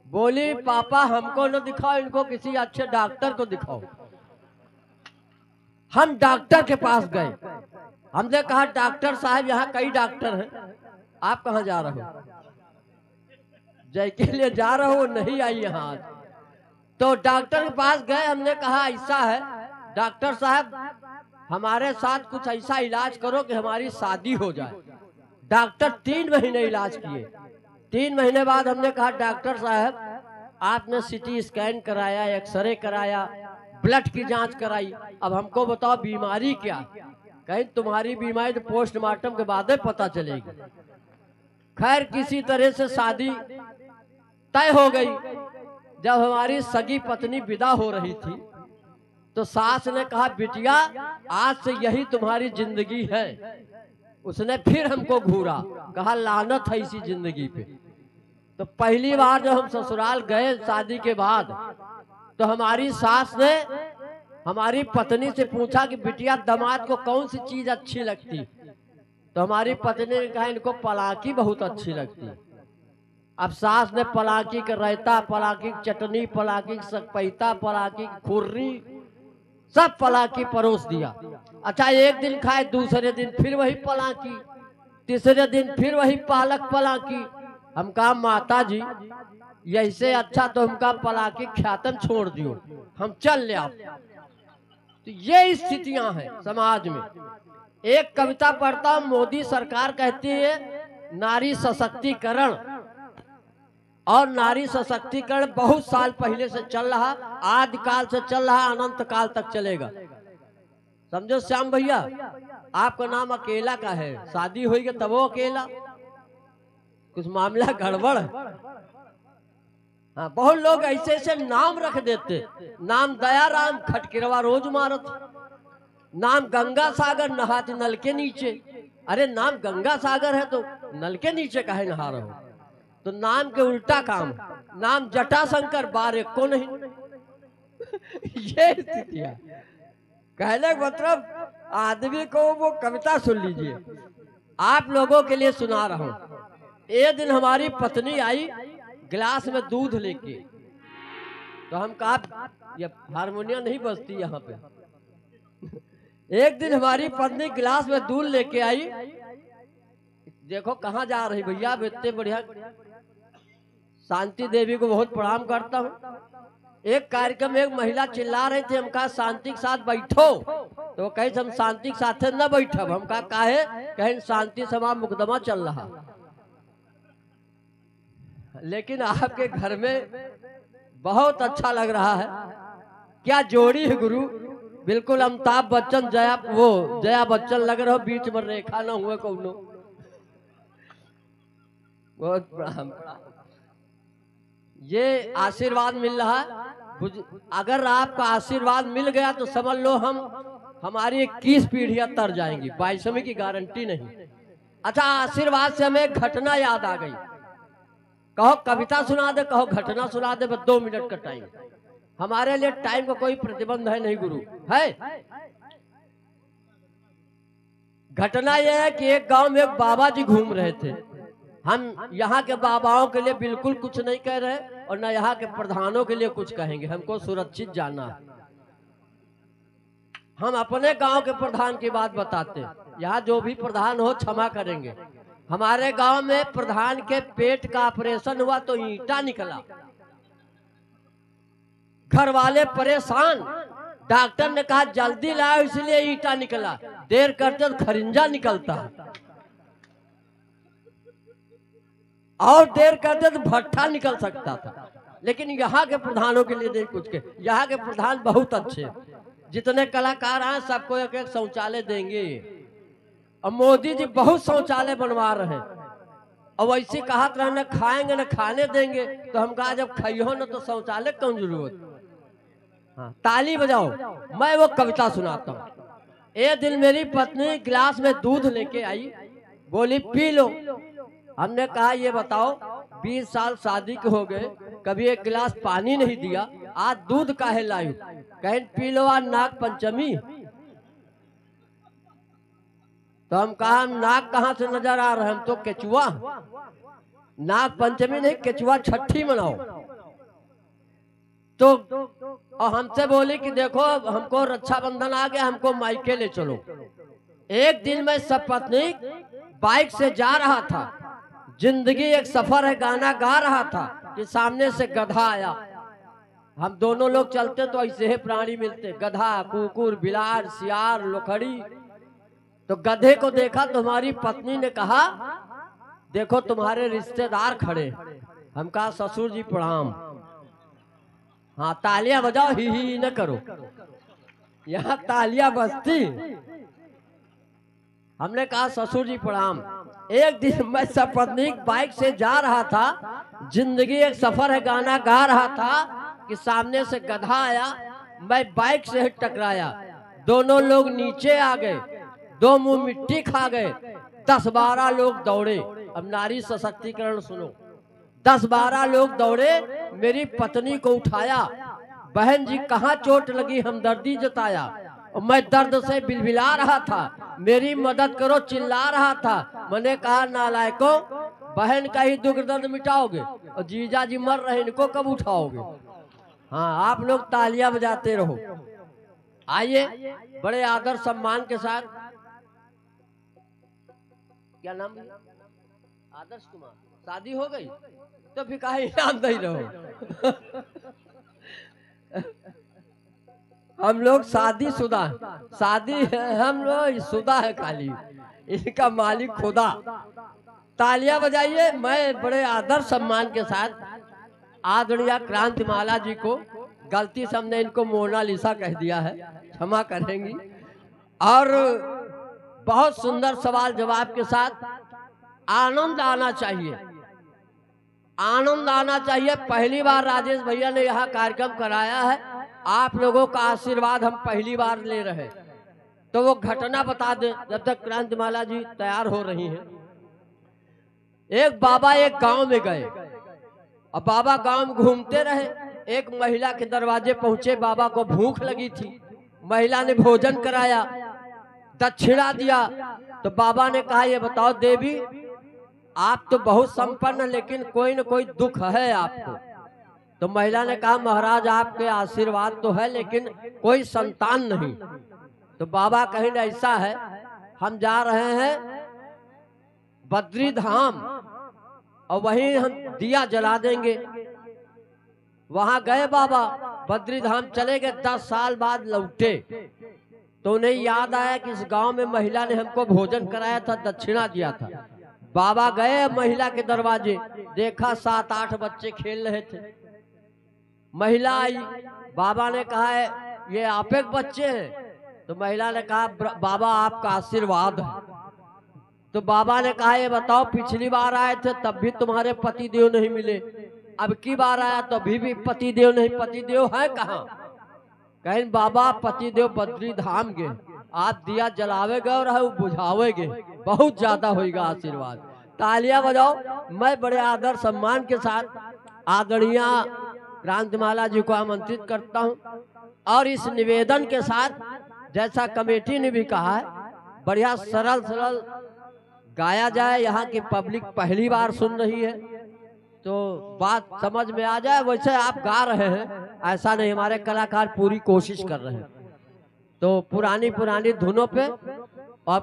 बोली पापा हमको न दिखाओ, इनको किसी अच्छे डॉक्टर को दिखाओ। हम डॉक्टर के पास गए। हमने कहा डॉक्टर साहब यहाँ कई डॉक्टर हैं, आप कहाँ जा रहे हो? जय के लिए जा रहे हो, नहीं आई यहाँ आज। तो डॉक्टर के पास गए। हमने कहा ऐसा है डॉक्टर साहब, हमारे साथ कुछ ऐसा इलाज करो कि हमारी शादी हो जाए। डॉक्टर 3 महीने इलाज किए। 3 महीने बाद हमने कहा डॉक्टर साहब आपने सीटी स्कैन कराया, एक्सरे कराया, ब्लड की जांच कराई, अब हमको बताओ बीमारी क्या? कहीं तुम्हारी बीमारी तो पोस्टमार्टम के बाद ही पता चलेगी। खैर किसी तरह से शादी तय हो गई। जब हमारी सगी पत्नी विदा हो रही थी तो सास ने कहा बिटिया आज से यही तुम्हारी जिंदगी है। उसने फिर हमको घूरा, कहा लानत है इसी जिंदगी पे। तो पहली बार जब हम ससुराल गए शादी के बाद, तो हमारी सास ने हमारी पत्नी से पूछा कि बिटिया दामाद को कौन सी चीज अच्छी लगती? तो हमारी पत्नी ने कहा इनको पलाकी बहुत अच्छी लगती। अब सास ने पलाकी का रायता, पलाकी की चटनी, पलाकी की सकपैता, पलाकी की खुर्री, सब पलाकी परोस दिया। अच्छा एक दिन खाए, दूसरे दिन फिर वही पलाकी, तीसरे दिन फिर वही पालक पलाकी। हम कहा माता जी ऐसे अच्छा तो हमका पलाकी ख्यातन छोड़ दियो, हम चल ले आप। तो ये स्थितियां हैं समाज में। एक कविता पढ़ता हूं, मोदी सरकार कहती है नारी सशक्तिकरण, और नारी सशक्तिकरण बहुत साल पहले से चल रहा, आदि काल से चल रहा, अनंत काल तक चलेगा। समझो श्याम भैया, आपका नाम अकेला का है, शादी होगी तब वो अकेला, कुछ मामला गड़बड़ है। हाँ, बहुत लोग ऐसे ऐसे नाम रख देते। नाम दयाराम खटकिरवा रोज मारत, नाम गंगा सागर नहाते नल के नीचे। अरे नाम गंगा सागर है तो नल के नीचे काहे नहा रहे हो? तो नाम के उल्टा काम, नाम जटाशंकर बारे को नहीं। ये स्थिति है। कहने का मतलब आदमी को वो कविता सुन लीजिए, आप लोगों के लिए सुना रहा हूं। एक दिन हमारी पत्नी आई गिलास में दूध लेके, तो हम कहा ये हारमोनियम नहीं बजती यहाँ पे। एक दिन हमारी पत्नी गिलास में दूध लेके आई, देखो कहाँ जा रही भैया, इतने बढ़िया शांति देवी को बहुत प्रणाम करता हूँ। एक कार्यक्रम में एक महिला चिल्ला रही थी, हम कहा शांति के साथ बैठो, तो वो कहे हम शांति के साथ न बैठब। हम कहा काहे? कहीं शांति सभा मुकदमा चल रहा। लेकिन आपके घर में बहुत अच्छा लग रहा है, क्या जोड़ी है गुरु, बिल्कुल अमिताभ बच्चन जया बच्चन लग रहे हो, बीच में रेखा न हुए कौनो। बहुत प्रणाम। ये आशीर्वाद मिल रहा है, अगर आपका आशीर्वाद मिल गया तो समझ लो हमारी 21 पीढ़ियां तर जाएंगी, 22वीं की गारंटी नहीं। अच्छा आशीर्वाद से हमें घटना याद आ गई, कहो कविता सुना दे, कहो घटना सुना दे, बस 2 मिनट का टाइम। हमारे लिए टाइम का कोई प्रतिबंध है नहीं गुरु, है। घटना यह है कि एक गांव में एक बाबा जी घूम रहे थे। हम यहाँ के बाबाओं के लिए बिल्कुल कुछ नहीं कह रहे और न यहाँ के प्रधानों के लिए कुछ कहेंगे, हमको सुरक्षित जाना है। हम अपने गांव के प्रधान की बात बताते हैं, यहाँ जो भी प्रधान हो क्षमा करेंगे। हमारे गांव में प्रधान के पेट का ऑपरेशन हुआ तो ईंटा निकला, घर वाले परेशान, डॉक्टर ने कहा जल्दी लाओ इसलिए ईंटा निकला, देर करते तो खरिंजा निकलता है, और देर करते तो भट्ठा निकल सकता था। लेकिन यहाँ के प्रधानों के लिए नहीं कुछ के, यहाँ के प्रधान बहुत अच्छे, जितने कलाकार हैं सबको एक एक शौचालय देंगे। और मोदी जी बहुत शौचालय बनवा रहे हैं, और वैसे कहा रहे न खाएंगे न खाने देंगे, तो हम कहा जब खाइयो न तो शौचालय कौन जरूरत। हाँ ताली बजाओ, मैं वो कविता सुनाता हूँ। एक दिन मेरी पत्नी गिलास में दूध लेके आई, बोली पी लो। हमने कहा ये बताओ 20 साल शादी के हो गए, कभी एक गिलास पानी नहीं दिया, आज दूध काहे लायू? कहीं पी लो आज नाग पंचमी। तो हम कहा हम नाग कहाँ से नजर आ रहे, हम तो केचुआ, नाग पंचमी नहीं केचुआ छठी मनाओ। तो और हमसे बोली कि देखो हमको रक्षाबंधन आ गया, हमको मायके ले चलो। एक दिन मैं सपत्नी बाइक से जा रहा था, जिंदगी एक सफर है गाना गा रहा था कि सामने से गधा आया। हम दोनों लोग चलते तो ऐसे ही प्राणी मिलते, गधा, कुकुर, बिलार, सियार, लोखड़ी। तो गधे को देखा तो हमारी पत्नी ने कहा देखो तुम्हारे रिश्तेदार खड़े। हम कहा ससुर जी प्रणाम। हाँ तालियां बजाओ, ही न करो, यहाँ तालियां बजती। हमने कहा ससुर जी प्रणाम। एक दिन मैं सपत्नी बाइक से जा रहा था, जिंदगी एक सफर है गाना गा रहा था कि सामने से गधा आया, मैं बाइक से टकराया, दोनों लोग नीचे आ गए, दो मुंह मिट्टी खा गए। 10-12 लोग दौड़े। अब नारी सशक्तिकरण सुनो। 10-12 लोग दौड़े, मेरी पत्नी को उठाया, बहन जी कहाँ चोट लगी, हमदर्दी जताया। और मैं दर्द से बिलबिला रहा था, मेरी मदद करो चिल्ला रहा था। मैंने कहा नालायकों, बहन का ही दुख दर्द मिटाओगे और जीजा जी मर रहे, इनको कब उठाओगे। हाँ आप लोग तालियां बजाते रहो। आइए बड़े आदर सम्मान के साथ, क्या नाम है? आदर्श कुमार। शादी हो गई तो फिर काहे इनाम नहीं रहो। हम लोग शादी शुदा, शादी है, हम लोग शुदा है खाली, इनका मालिक खुदा। तालियां बजाइए। मैं बड़े आदर सम्मान के साथ आदरणीय क्रांतिमाला जी को, गलती से हमने इनको मोनालिसा कह दिया है, क्षमा करेंगी। और बहुत सुंदर सवाल जवाब के साथ आनंद आना चाहिए, आनंद आना चाहिए। पहली बार राजेश भैया ने यहाँ कार्यक्रम कराया है, आप लोगों का आशीर्वाद हम पहली बार ले रहे, तो वो घटना बता दें जब तक क्रांतिमाला जी तैयार हो रही हैं। एक बाबा एक गांव में गए और बाबा गांव में घूमते रहे। एक महिला के दरवाजे पहुंचे, बाबा को भूख लगी थी, महिला ने भोजन कराया, दक्षिणा दिया। तो बाबा ने कहा ये बताओ देवी, आप तो बहुत संपन्न, लेकिन कोई न कोई दुख है आपको। तो महिला ने कहा महाराज आपके आशीर्वाद तो है, लेकिन कोई संतान नहीं। तो बाबा कहीं ऐसा है, हम जा रहे हैं बद्री धाम और वहीं हम दिया जला देंगे। वहां गए बाबा, बद्री धाम चले गए। 10 साल बाद लौटे तो उन्हें याद आया कि इस गांव में महिला ने हमको भोजन कराया था, दक्षिणा दिया था। बाबा गए महिला के दरवाजे, देखा 7-8 बच्चे खेल रहे थे। महिला आई, बाबा ने कहा है ये आप एक बच्चे हैं। तो महिला ने कहा बाबा आपका आशीर्वाद है। तो बाबा ने कहा ये बताओ पिछली बार आए थे तब भी तुम्हारे पति देव नहीं मिले, अब की बार आया तो अभी भी पति देव नहीं, पति देव है कहाँ? कहीं बाबा पति देव बद्री धाम गए, आप दिया जलावेगे और बुझावेगे, बहुत ज्यादा होगा आशीर्वाद। तालियां बजाओ। मैं बड़े आदर सम्मान के साथ आदरणीय क्रांतिमाला जी को आमंत्रित करता हूं और इस निवेदन के साथ, जैसा कमेटी ने भी कहा है, बढ़िया सरल सरल गाया जाए। यहाँ की पब्लिक पहली बार सुन रही है तो बात समझ में आ जाए। वैसे आप गा रहे हैं, ऐसा नहीं, हमारे कलाकार पूरी कोशिश कर रहे हैं। तो पुरानी धुनों पे और